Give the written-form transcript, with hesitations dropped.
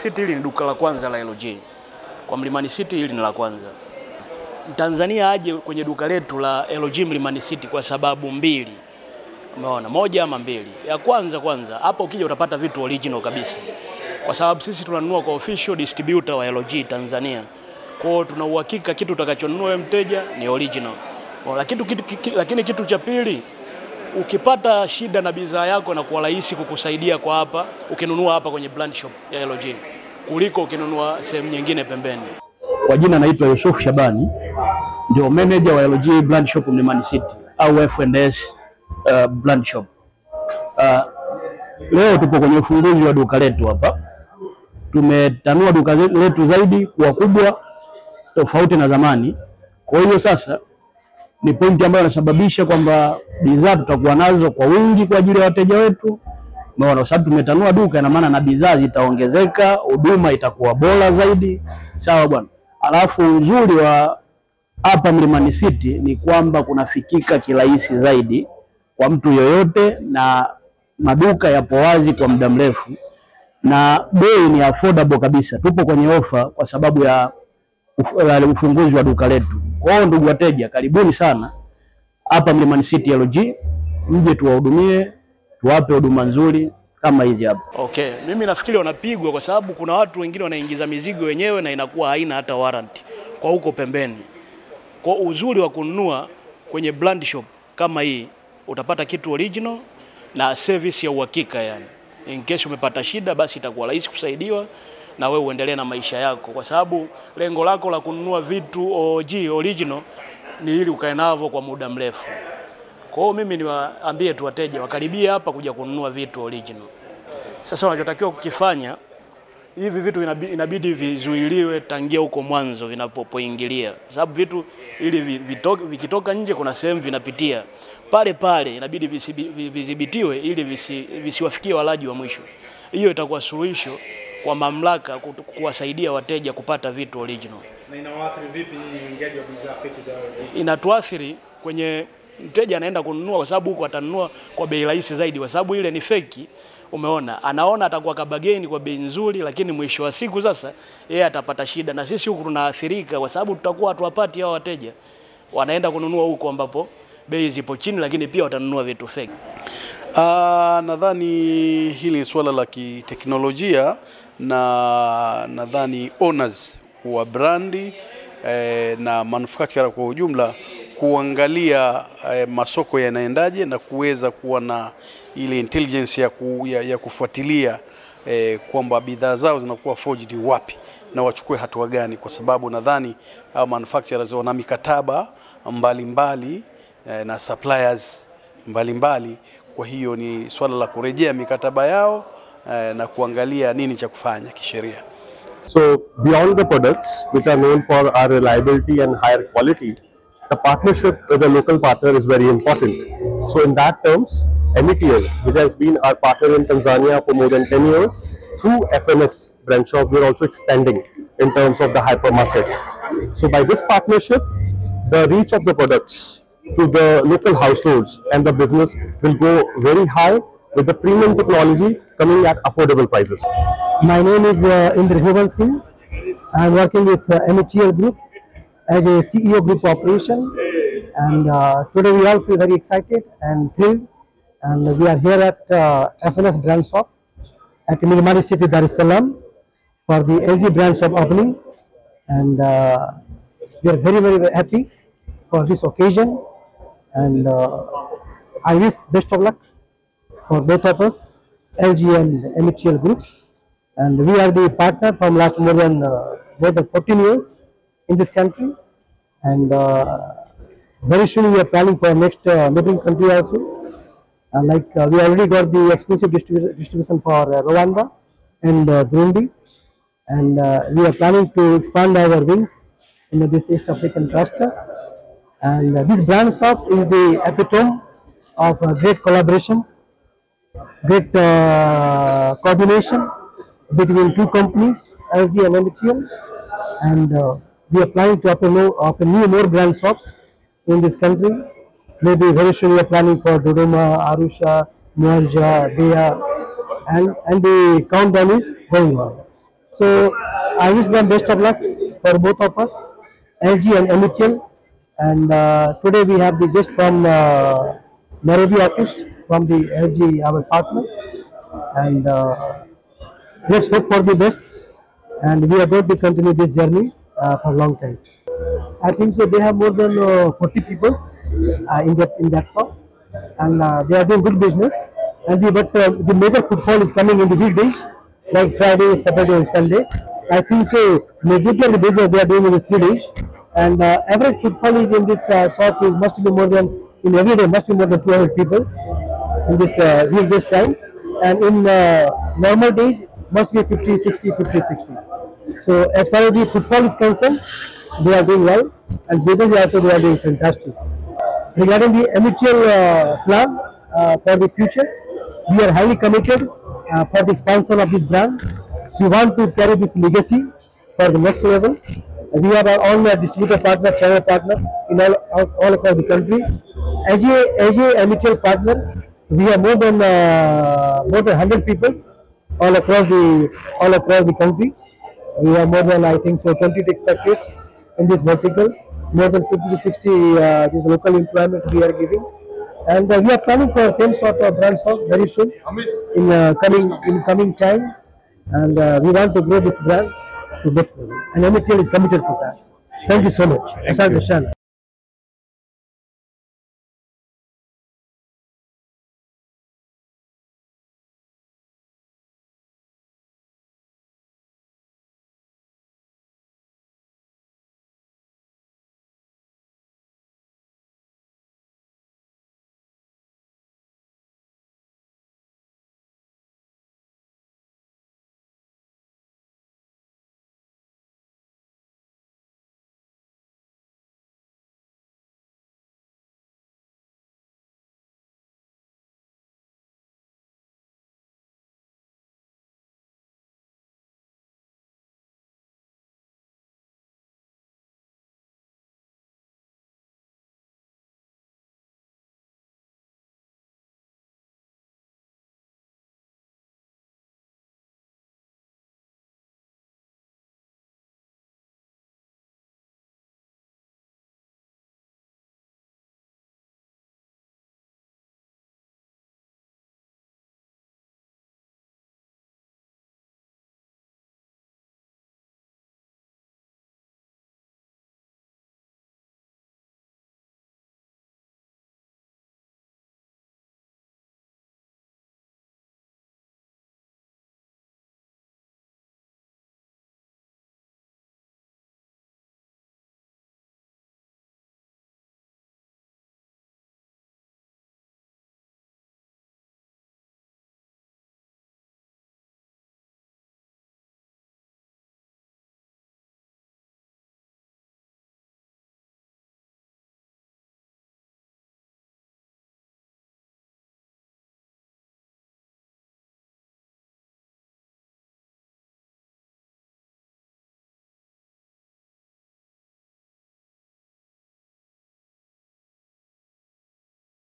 City hili ni duka la kwanza la LG. Kwa Mlimani City hili ni la kwanza. Mtanzania aje kwenye duka letu la LG Mlimani City kwa sababu mbili. Umeona, moja ama mbili. Ya kwanza hapa ukija utapata vitu original kabisa. Kwa sababu sisi tunanunua kwa official distributor wa LG Tanzania. Kwa hiyo tuna uhakika kitu utakachonunua mteja ni original. Lakini kitu cha pili, ukipata shida na bidhaa yako na kuwa rahisi kukusaidia kwa hapa ukinunua hapa kwenye brand shop ya LG kuliko ukinunua sehemu nyingine pembeni. Kwa jina naitwa Yusuf Shabani, ndio manager wa LG brand shop Mlimani City au F&S brand shop. Leo tupo kwenye ufunguzi wa duka letu hapa. Tumetanua duka letu zaidi kuwa kubwa tofauti na zamani. Kwa hiyo sasa ni pointi ambayo inasababisha kwamba bidhaa tutakuwa nazo kwa wingi kwa ajili ya wateja wetu. Umeona, sababu tumetanua duka, ina maana na bidhaa zitaongezeka, huduma itakuwa bora zaidi. Sawa bwana. Alafu uzuri wa hapa Mlimani City ni kwamba kunafikika kirahisi zaidi kwa mtu yoyote, na maduka yapo wazi kwa muda mrefu na bei ni affordable kabisa. Tupo kwenye ofa kwa sababu ya ufunguzi wa duka letu. Kwa hiyo ndugu wateja, karibuni sana hapa Mlimani City LG, mje tuwahudumie, tuwape huduma nzuri kama hizi hapa. Okay, mimi nafikiri wanapigwa kwa sababu kuna watu wengine wanaingiza mizigo wenyewe na inakuwa haina hata warranty kwa huko pembeni. Kwa uzuri wa kununua kwenye brand shop kama hii, utapata kitu original na service ya uhakika yani. In case umepata shida basi itakuwa rahisi kusaidiwa na wewe uendelee na maisha yako, kwa sababu lengo lako la kununua vitu OG original ni ili ukae navyo kwa muda mrefu. Kwa hiyo mimi niwaambie tu wateja wakaribie hapa kuja kununua vitu original. Sasa unachotakiwa kukifanya, hivi vitu inabidi vizuiliwe tangia huko mwanzo vinapoingilia. Sababu vitu ili vikitoka nje kuna sehemu vinapitia. Pale inabidi vidhibitiwe ili visiwafikie walaji wa mwisho. Hiyo itakuwa suluhisho kwa mamlaka kuwasaidia wateja kupata vitu original. Na inawaathiri vipi uingiaji wa bidhaa feki za LG? Inatuathiri kwenye mteja anaenda kununua, kwa sababu huko atanunua kwa bei rahisi zaidi kwa sababu ile ni feki. Umeona, anaona atakuwa kabageni kwa bei nzuri, lakini mwisho wa siku sasa yeye atapata shida, na sisi huku tunaathirika kwa sababu tutakuwa hatuwapati hao wateja. Wanaenda kununua huko ambapo bei zipo chini, lakini pia watanunua vitu fake. Nadhani hili ni swala la kiteknolojia, na nadhani owners wa brandi na manufacturer kwa ujumla kuangalia masoko yanaendaje na kuweza kuwa na ile intelligence ya kufuatilia kwamba bidhaa zao zinakuwa forged wapi na wachukue hatua gani, kwa sababu nadhani manufacturers wana mikataba mbalimbali na suppliers mbalimbali. Kwa hiyo ni swala la kurejea mikataba yao na kuangalia nini cha kufanya kisheria. So beyond the products which are known for our reliability and higher quality, the partnership with a local partner is very important. So in that terms, METL, which has been our partner in Tanzania for more than 10 years, through F&S brand shop, we are also expanding in terms of the hypermarket. So by this partnership, the reach of the products to the local households and the business will go very high, with the premium technology coming at affordable prices. My name is Indrahuvan Singh. I am working with METL Group as a CEO Group Operation, and today we all feel very excited and thrilled, and we are here at F&S brand shop at Mlimani City, Dar es Salaam, for the LG brand shop opening, and we are very happy for this occasion, and I wish best of luck for both of us, LG and METL Group. And we are the partner from last more than 14 years in this country, and very soon we are planning for next neighboring country also. We already got the exclusive distribution for Rwanda and Burundi, and we are planning to expand our wings in this East African cluster. And this brand shop is the epitome of great collaboration, great coordination between two companies, LG and METL, and we are planning to open more brand shops in this country. Maybe very soon we are planning for Dodoma, Arusha, Muanja, Bia, and the countdown is going on. So I wish them best of luck for both of us, LG and METL. And today we have the guest from Nairobi office from the LG, our partner. And let's hope for the best. And we are going to continue this journey for a long time. I think so. They have more than 40 people in that shop, and they are doing good business. And the major footfall is coming in the weekdays, like Friday, Saturday, and Sunday. I think so. Majority of the business they are doing in the 3 days, and average footfall is in this shop is must be more than in every day must be more than 200 people in this weekdays time, and in normal days must be 50, 60, 50, 60. So as far as the footfall is concerned, they are doing well, and business also they are doing fantastic. Regarding the METL plan for the future, we are highly committed for the expansion of this brand. We want to carry this legacy for the next level. We have our own distributor partners, channel partners in all across the country. As a METL partner, we have more than 100 people all across the country. We have more than, I think so, 20 expectations in this vertical. More than 50 to 60 this local employment we are giving, and we are planning for same sort of brand shop very soon in coming time, and we want to grow this brand to next level. And METL is committed for that. Thank you so much.